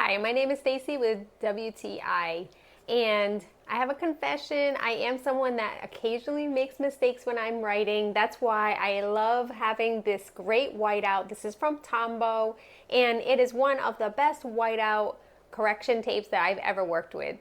Hi, my name is Stacy with WTI, and I have a confession. I am someone that occasionally makes mistakes when I'm writing. That's why I love having this great whiteout. This is from Tombow, and it is one of the best whiteout correction tapes that I've ever worked with.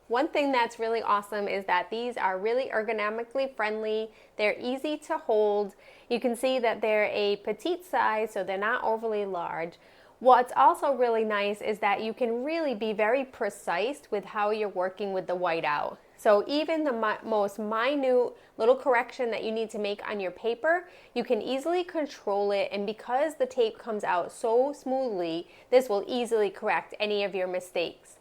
One thing that's really awesome is that these are really ergonomically friendly. They're easy to hold. You can see that they're a petite size, so they're not overly large. What's also really nice is that you can really be very precise with how you're working with the whiteout. So even the most minute little correction that you need to make on your paper, you can easily control it, and because the tape comes out so smoothly, this will easily correct any of your mistakes.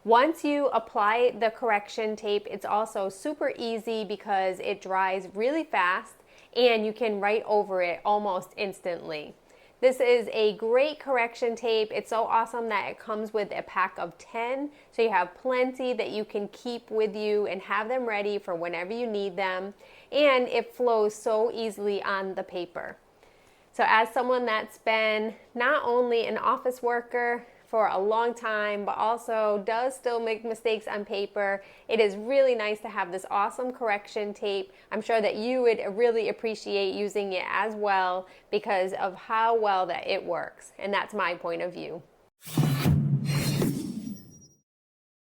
Once you apply the correction tape, it's also super easy because it dries really fast and you can write over it almost instantly. This is a great correction tape. It's so awesome that it comes with a pack of 10, so you have plenty that you can keep with you and have them ready for whenever you need them, and it flows so easily on the paper. So as someone that's been not only an office worker for a long time, but also does still make mistakes on paper, it is really nice to have this awesome correction tape. I'm sure that you would really appreciate using it as well because of how well that it works. And that's my point of view.